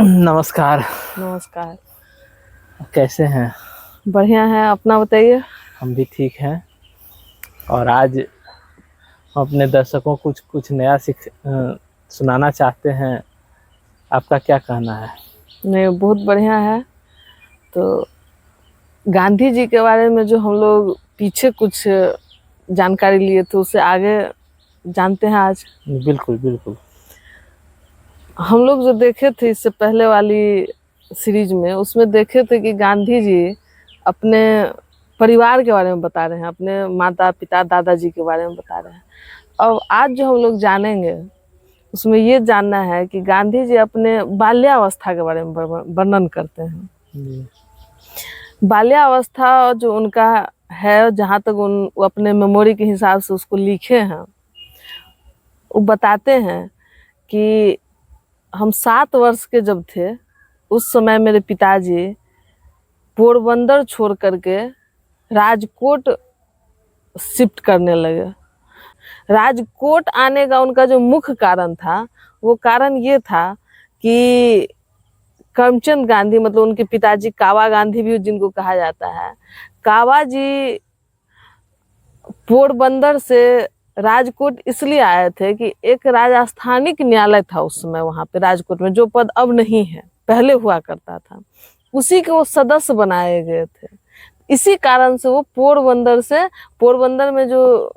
नमस्कार। नमस्कार। कैसे हैं? बढ़िया है, अपना बताइए। हम भी ठीक हैं। और आज हम अपने दर्शकों को कुछ कुछ नया सुनाना चाहते हैं। आपका क्या कहना है? नहीं, बहुत बढ़िया है। तो गांधी जी के बारे में जो हम लोग पीछे कुछ जानकारी लिए थे उससे आगे जानते हैं आज। बिल्कुल बिल्कुल। हम लोग जो देखे थे इससे पहले वाली सीरीज में, उसमें देखे थे कि गांधी जी अपने परिवार के बारे में बता रहे हैं, अपने माता पिता दादाजी के बारे में बता रहे हैं। अब आज जो हम लोग जानेंगे उसमें ये जानना है कि गांधी जी अपने बाल्यावस्था के बारे में वर्णन करते हैं। बाल्यावस्था जो उनका है, जहाँ तक वो अपने मेमोरी के हिसाब से उसको लिखे हैं, वो बताते हैं कि हम 7 वर्ष के जब थे उस समय मेरे पिताजी पोरबंदर छोड़ करके राजकोट शिफ्ट करने लगे। राजकोट आने का उनका जो मुख्य कारण था, वो कारण ये था कि करमचंद गांधी, मतलब उनके पिताजी कावा गांधी भी जिनको कहा जाता है, कावा जी पोरबंदर से राजकोट इसलिए आए थे कि एक राजस्थानिक न्यायालय था उस समय वहां पे राजकोट में, जो पद अब नहीं है, पहले हुआ करता था, उसी के वो सदस्य बनाए गए थे। इसी कारण से वो पोरबंदर में जो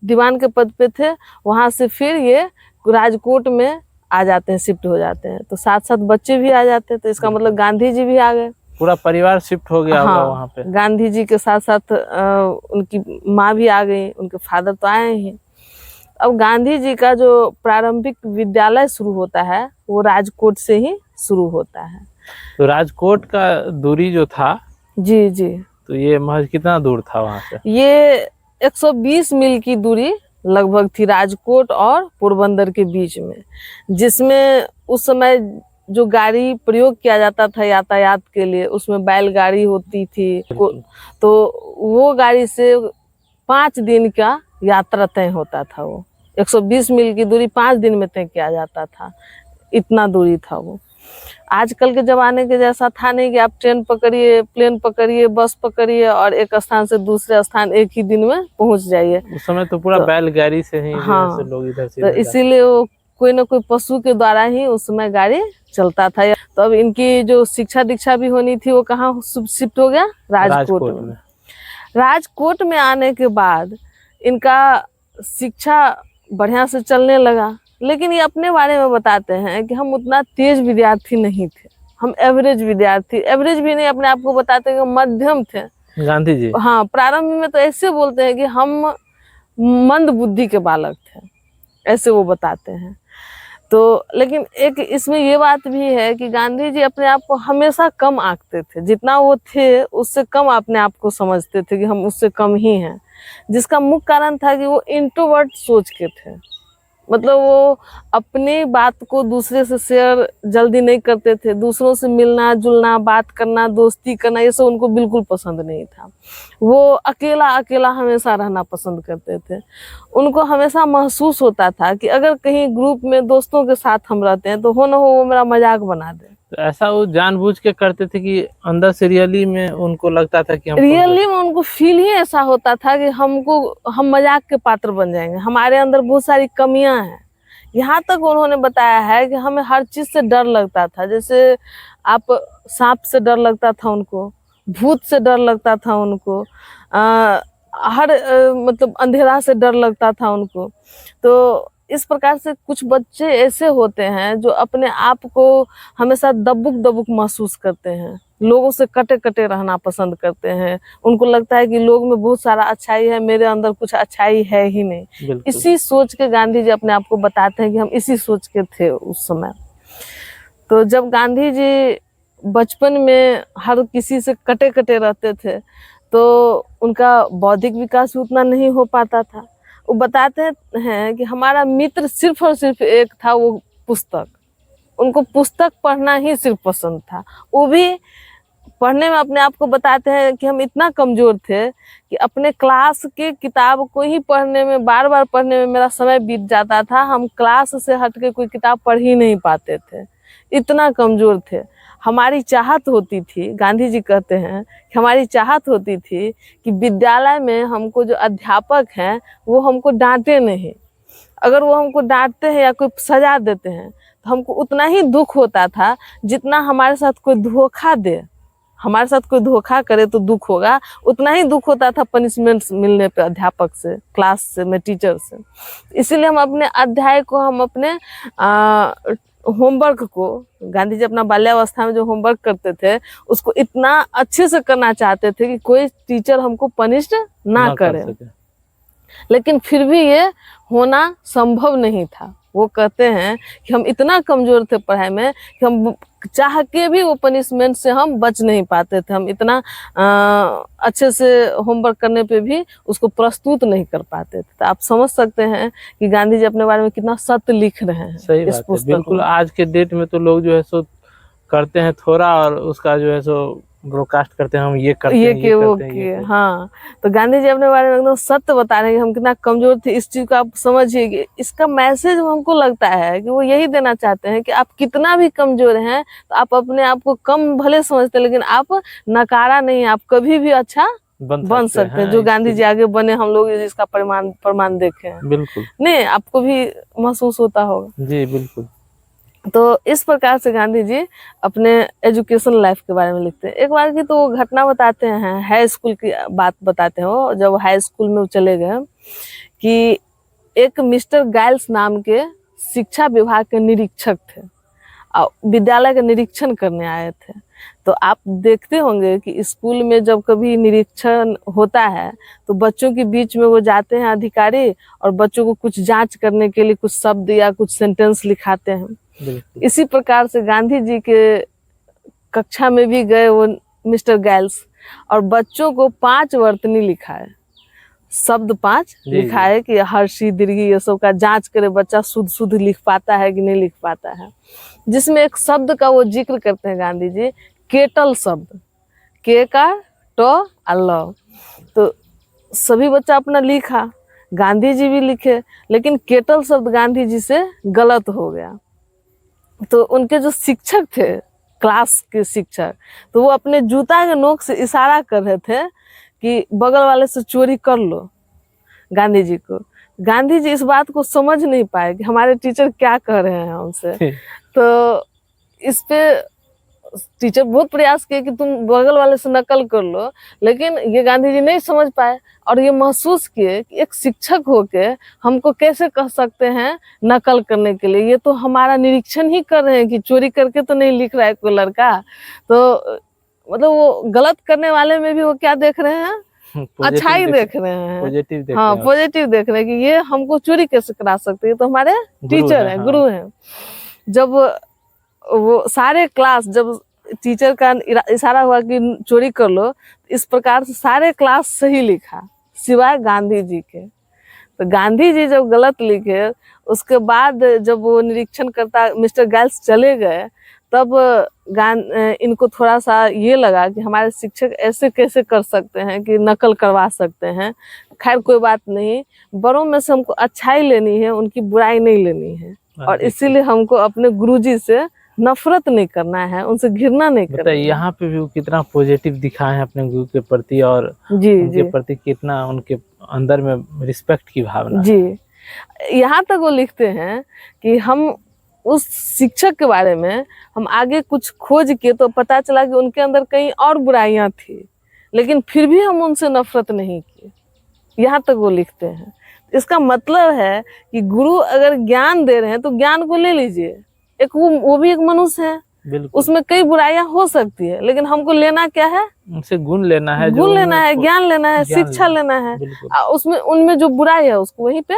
दीवान के पद पे थे, वहां से फिर ये राजकोट में आ जाते हैं, शिफ्ट हो जाते हैं। तो साथ साथ बच्चे भी आ जाते हैं, तो इसका मतलब गांधी जी भी आ गए, पूरा परिवार शिफ्ट हो गया होगा वहाँ हाँ। पे। गांधी जी के साथ साथ उनकी माँ भी आ गई, उनके फादर तो आए ही। अब गांधी जी का जो प्रारंभिक विद्यालय शुरू होता है वो राजकोट से ही शुरू होता है। तो राजकोट का दूरी जो था, जी जी, तो ये महज कितना दूर था वहाँ से? ये 120 मील की दूरी लगभग थी राजकोट और पोरबंदर के बीच में, जिसमें उस समय जो गाड़ी प्रयोग किया जाता था यातायात के लिए, उसमें बैलगाड़ी होती थी। तो वो गाड़ी से 5 दिन का यात्रा तय होता था। वो 120 मील की दूरी 5 दिन में तय किया जाता था, इतना दूरी था वो। आजकल के जमाने के जैसा था नहीं कि आप ट्रेन पकड़िए, प्लेन पकड़िए, बस पकड़िए और एक स्थान से दूसरे स्थान एक ही दिन में पहुंच जाइए। उस समय तो पूरा बैलगाड़ी से ही जो है हाँ, लोग इधर से तो इधर जाते। इसीलिए वो कोई ना कोई पशु के द्वारा ही उस समय गाड़ी चलता था। तो अब इनकी जो शिक्षा दीक्षा भी होनी थी वो कहाँ शिफ्ट हो गया? राजकोट में। राजकोट में आने के बाद इनका शिक्षा बढ़िया से चलने लगा, लेकिन ये अपने बारे में बताते हैं कि हम उतना तेज विद्यार्थी नहीं थे, हम एवरेज विद्यार्थी, एवरेज भी नहीं, अपने आप को बताते हैं कि मध्यम थे गांधी जी। हाँ, प्रारंभ में तो ऐसे बोलते हैं कि हम मंद बुद्धि के बालक थे, ऐसे वो बताते हैं। तो लेकिन एक इसमें ये बात भी है कि गांधी जी अपने आप को हमेशा कम आंकते थे, जितना वो थे उससे कम अपने आप को समझते थे कि हम उससे कम ही हैं, जिसका मुख्य कारण था कि वो इंट्रोवर्ट सोच के थे। मतलब वो अपनी बात को दूसरे से शेयर जल्दी नहीं करते थे, दूसरों से मिलना जुलना, बात करना, दोस्ती करना, ये सब उनको बिल्कुल पसंद नहीं था। वो अकेला अकेला हमेशा रहना पसंद करते थे। उनको हमेशा महसूस होता था कि अगर कहीं ग्रुप में दोस्तों के साथ हम रहते हैं तो हो ना हो वो मेरा मजाक बना दे। तो ऐसा वो जानबूझ के करते थे कि अंदर से रियली में उनको लगता था कि हम रियली में उनको फील ही ऐसा होता था कि हम मजाक के पात्र बन जाएंगे, हमारे अंदर बहुत सारी कमियां हैं। यहाँ तक उन्होंने बताया है कि हमें हर चीज से डर लगता था, जैसे आप सांप से डर लगता था उनको, भूत से डर लगता था उनको, मतलब अंधेरा से डर लगता था उनको। तो इस प्रकार से कुछ बच्चे ऐसे होते हैं जो अपने आप को हमेशा दबुक दबुक महसूस करते हैं, लोगों से कटे कटे रहना पसंद करते हैं। उनको लगता है कि लोग में बहुत सारा अच्छाई है, मेरे अंदर कुछ अच्छाई है ही नहीं। इसी सोच के गांधी जी अपने आप को बताते हैं कि हम इसी सोच के थे उस समय। तो जब गांधी जी बचपन में हर किसी से कटे कटे रहते थे तो उनका बौद्धिक विकास भी उतना नहीं हो पाता था। वो बताते हैं कि हमारा मित्र सिर्फ और सिर्फ एक था, वो पुस्तक। उनको पुस्तक पढ़ना ही सिर्फ पसंद था। वो भी पढ़ने में अपने आप को बताते हैं कि हम इतना कमजोर थे कि अपने क्लास के किताब को ही पढ़ने में, बार बार पढ़ने में मेरा समय बीत जाता था। हम क्लास से हट के कोई किताब पढ़ ही नहीं पाते थे। इतना कमजोर थे। हमारी चाहत होती थी, गांधी जी कहते हैं कि हमारी चाहत होती थी कि विद्यालय में हमको जो अध्यापक हैं वो हमको डांटे नहीं। अगर वो हमको डांटते हैं या कोई सजा देते हैं तो हमको उतना ही दुख होता था जितना हमारे साथ कोई धोखा दे, हमारे साथ कोई धोखा करे तो दुख होगा, उतना ही दुख होता था पनिशमेंट मिलने पे अध्यापक से, क्लास से, में टीचर से। इसीलिए हम अपने अध्याय को, हम अपने होमवर्क को, गांधी जी अपना बाल्यावस्था में जो होमवर्क करते थे उसको इतना अच्छे से करना चाहते थे कि कोई टीचर हमको पनिश ना करे। लेकिन फिर भी ये होना संभव नहीं था। वो कहते हैं कि हम इतना कमजोर थे पढ़ाई में कि हम चाह के भी वो पनिशमेंट से हम बच नहीं पाते थे। हम इतना अच्छे से होमवर्क करने पे भी उसको प्रस्तुत नहीं कर पाते थे। तो आप समझ सकते हैं कि गांधी जी अपने बारे में कितना सत्य लिख रहे हैं। सही बात है, बिल्कुल। आज के डेट में तो लोग जो है सो करते हैं थोड़ा और उसका जो है सो ब्रॉडकास्ट करते हैं, हम ये करते हैं, ये वो करते हैं, हाँ। तो गांधी जी अपने बारे में एकदम सत्य बता रहे हैं कि हम कितना कमजोर थे। इस चीज को आप समझिए। इसका मैसेज हमको लगता है कि वो यही देना चाहते हैं कि आप कितना भी कमजोर हैं तो आप अपने आप को कम भले समझते हैं लेकिन आप नकारा नहीं, आप कभी भी अच्छा बन सकते हैं। जो गांधी जी आगे बने, हम लोग इसका प्रमाण देखे हैं। बिल्कुल नहीं, आपको भी महसूस होता होगा। जी बिल्कुल। तो इस प्रकार से गांधी जी अपने एजुकेशन लाइफ के बारे में लिखते हैं। एक बार की तो घटना बताते हैं, हाई स्कूल की बात बताते हैं। वो जब हाई स्कूल में चले गए कि एक मिस्टर गाइल्स नाम के शिक्षा विभाग के निरीक्षक थे और विद्यालय का निरीक्षण करने आए थे। तो आप देखते होंगे कि स्कूल में जब कभी निरीक्षण होता है तो बच्चों के बीच में वो जाते हैं अधिकारी और बच्चों को कुछ जांच करने के लिए कुछ शब्द या कुछ सेंटेंस लिखाते हैं। इसी प्रकार से गांधी जी के कक्षा में भी गए वो मिस्टर गाइल्स और बच्चों को 5 वर्तनी लिखाए, शब्द 5 लिखाए कि हर्षी दीर्घी ये सब का जांच करे बच्चा शुद्ध लिख पाता है कि नहीं लिख पाता है। जिसमें एक शब्द का वो जिक्र करते हैं गांधी जी, केटल शब्द, के का ट ल। तो सभी बच्चा अपना लिखा, गांधी जी भी लिखे, लेकिन केटल शब्द गांधी जी से गलत हो गया। तो उनके जो शिक्षक थे, क्लास के शिक्षक, तो वो अपने जूता के नोक से इशारा कर रहे थे कि बगल वाले से चोरी कर लो गांधी जी को। गांधी जी इस बात को समझ नहीं पाए कि हमारे टीचर क्या कह रहे हैं हमसे। तो इस पे टीचर बहुत प्रयास किए कि तुम बगल वाले से नकल कर लो, लेकिन ये गांधी जी नहीं समझ पाए और ये महसूस किए कि एक शिक्षक होके हमको कैसे कह सकते हैं नकल करने के लिए। ये तो हमारा निरीक्षण ही कर रहे हैं कि चोरी करके तो नहीं लिख रहा है कोई लड़का। तो मतलब वो गलत करने वाले में भी वो क्या देख रहे हैं, अच्छाई देख रहे हैं, पॉजिटिव देख हाँ, पॉजिटिव देख रहे हैं कि ये हमको चोरी कैसे करा सकते हैं, तो हमारे टीचर हैं, गुरु हैं। जब वो सारे क्लास, जब टीचर का इशारा हुआ कि चोरी कर लो, इस प्रकार से सारे क्लास सही लिखा सिवाय गांधी जी के। तो गांधी जी जब गलत लिखे, उसके बाद जब वो निरीक्षण करता मिस्टर गाइल्स चले गए, तब इनको थोड़ा सा ये लगा कि हमारे शिक्षक ऐसे कैसे कर सकते हैं कि नकल करवा सकते हैं। खैर कोई बात नहीं, बड़ों में से हमको अच्छाई लेनी है, उनकी बुराई नहीं लेनी है, और इसीलिए हमको अपने गुरुजी से नफरत नहीं करना है, उनसे घृणा नहीं करना है। यहाँ पे भी वो कितना पॉजिटिव दिखा है अपने गुरु के प्रति, और उनके प्रति कितना उनके अंदर में रिस्पेक्ट की भावना जी। यहाँ तक वो लिखते हैं कि हम उस शिक्षक के बारे में हम आगे कुछ खोज किए तो पता चला कि उनके अंदर कई और बुराइयां थी, लेकिन फिर भी हम उनसे नफरत नहीं की। यहाँ तक वो लिखते हैं। इसका मतलब है कि गुरु अगर ज्ञान दे रहे हैं तो ज्ञान को ले लीजिए। एक वो भी एक मनुष्य है, उसमें कई बुराइयां हो सकती है, लेकिन हमको लेना क्या है, उनसे गुण लेना है, गुण लेना है, ज्ञान लेना है, शिक्षा लेना है। उसमें उनमें जो बुराई है उसको वहीं पे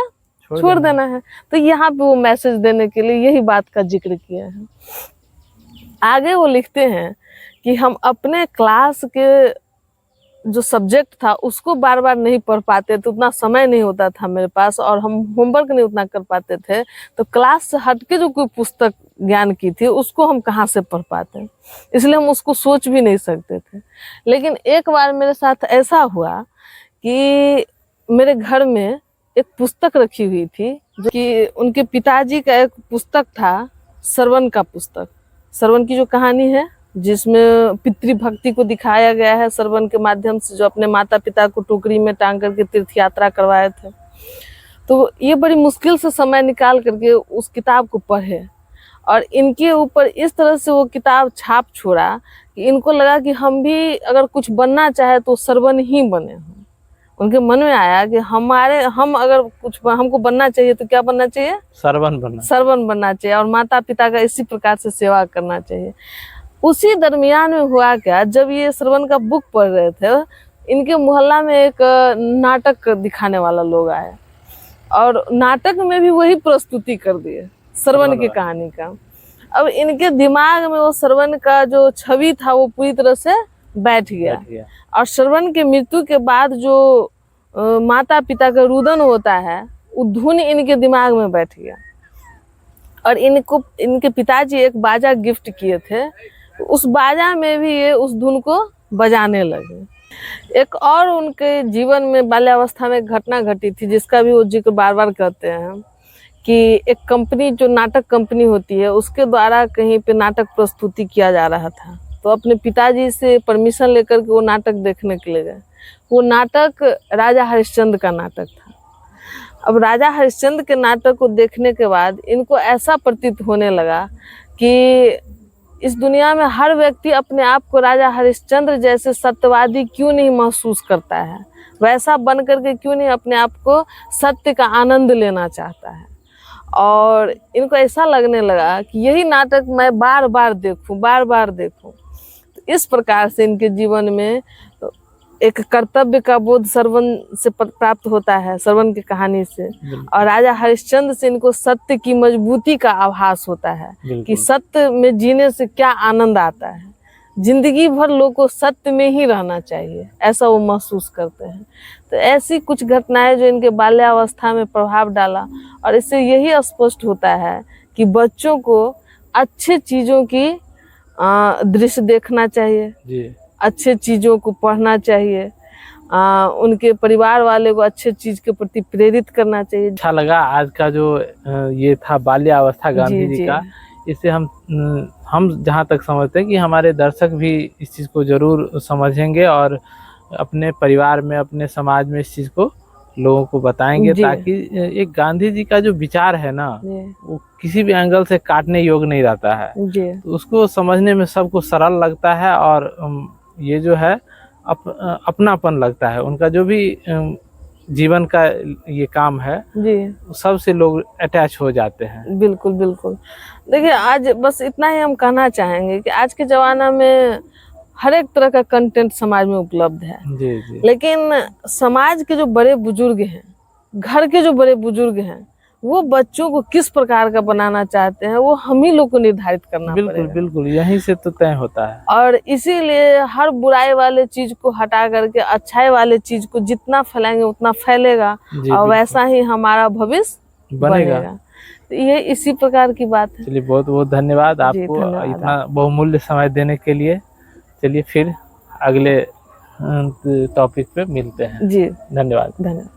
छोड़ देना है। तो यहाँ पे वो मैसेज देने के लिए यही बात का जिक्र किया है। आगे वो लिखते हैं कि हम अपने क्लास के जो सब्जेक्ट था उसको बार बार नहीं पढ़ पाते थे, उतना समय नहीं होता था मेरे पास, और हम होमवर्क नहीं उतना कर पाते थे, तो क्लास से हटके जो कोई पुस्तक ज्ञान की थी उसको हम कहाँ से पढ़ पाते, इसलिए हम उसको सोच भी नहीं सकते थे। लेकिन एक बार मेरे साथ ऐसा हुआ कि मेरे घर में एक पुस्तक रखी हुई थी, जो कि उनके पिताजी का एक पुस्तक था, सरवन का पुस्तक। श्रवण की जो कहानी है, जिसमें पितृभक्ति को दिखाया गया है श्रवण के माध्यम से, जो अपने माता पिता को टोकरी में टांग करके तीर्थ यात्रा करवाए थे। तो ये बड़ी मुश्किल से समय निकाल करके उस किताब को पढ़े और इनके ऊपर इस तरह से वो किताब छाप छोड़ा कि इनको लगा कि हम भी अगर कुछ बनना चाहे तो श्रवण ही बने। उनके मन में आया कि हम अगर कुछ हमको बनना चाहिए तो क्या बनना चाहिए? श्रवण बनना चाहिए और माता पिता का इसी प्रकार से सेवा करना चाहिए। उसी दरमियान में हुआ क्या, जब ये श्रवण का बुक पढ़ रहे थे, इनके मोहल्ला में एक नाटक दिखाने वाला लोग आए और नाटक में भी वही प्रस्तुति कर दिए श्रवण की कहानी का। अब इनके दिमाग में वो श्रवण का जो छवि था वो पूरी तरह से बैठ गया और श्रवण के मृत्यु के बाद जो माता पिता का रुदन होता है वो धुन इनके दिमाग में बैठ गया और इनके पिताजी एक बाजा गिफ्ट किए थे, उस बाजा में भी ये उस धुन को बजाने लगे। एक और उनके जीवन में बाल्यावस्था में घटना घटी थी जिसका भी वो जिक्र बार बार करते हैं कि एक कंपनी, जो नाटक कंपनी होती है, उसके द्वारा कहीं पे नाटक प्रस्तुति किया जा रहा था। तो अपने पिताजी से परमिशन लेकर के वो नाटक देखने के लिए गए। वो नाटक राजा हरिश्चंद्र का नाटक था। अब राजा हरिश्चंद्र के नाटक को देखने के बाद इनको ऐसा प्रतीत होने लगा कि इस दुनिया में हर व्यक्ति अपने आप को राजा हरिश्चंद्र जैसे सत्यवादी क्यों नहीं महसूस करता है, वैसा बन करके क्यों नहीं अपने आप को सत्य का आनंद लेना चाहता है। और इनको ऐसा लगने लगा कि यही नाटक मैं बार बार देखूं। तो इस प्रकार से इनके जीवन में एक कर्तव्य का बोध श्रवण से प्राप्त होता है, श्रवण की कहानी से। और राजा हरिश्चंद्र से इनको सत्य की मजबूती का आभास होता है कि सत्य में जीने से क्या आनंद आता है, जिंदगी भर लोगों को सत्य में ही रहना चाहिए, ऐसा वो महसूस करते हैं। तो ऐसी कुछ घटनाएं जो इनके बाल्यावस्था में प्रभाव डाला और इससे यही स्पष्ट होता है कि बच्चों को अच्छे चीजों की दृश्य देखना चाहिए जी। अच्छे चीजों को पढ़ना चाहिए, उनके परिवार वाले को अच्छे चीज के प्रति प्रेरित करना चाहिए। अच्छा लगा आज का जो ये था बाल्यावस्था गांधी जी का, इससे हम जहाँ तक समझते हैं कि हमारे दर्शक भी इस चीज़ को जरूर समझेंगे और अपने परिवार में, अपने समाज में इस चीज़ को लोगों को बताएंगे, ताकि एक गांधी जी का जो विचार है ना, वो किसी भी एंगल से काटने योग्य नहीं रहता है। तो उसको समझने में सबको सरल लगता है और ये जो है अपनापन लगता है। उनका जो भी जीवन का ये काम है जी, सबसे लोग अटैच हो जाते हैं। बिल्कुल बिल्कुल। देखिए, आज बस इतना ही हम कहना चाहेंगे कि आज के जमाना में हर एक तरह का कंटेंट समाज में उपलब्ध है जी जी। लेकिन समाज के जो बड़े बुजुर्ग हैं, घर के जो बड़े बुजुर्ग हैं, वो बच्चों को किस प्रकार का बनाना चाहते हैं वो हम ही लोग को निर्धारित करना पड़ेगा। बिल्कुल बिल्कुल, यहीं से तो तय होता है। और इसीलिए हर बुराई वाले चीज को हटा करके अच्छाई वाले चीज को जितना फैलाएंगे उतना फैलेगा और वैसा ही हमारा भविष्य बनेगा। तो ये इसी प्रकार की बात है। चलिए, बहुत बहुत धन्यवाद आपको इतना बहुमूल्य समय देने के लिए। चलिए फिर अगले टॉपिक पे मिलते हैं जी। धन्यवाद।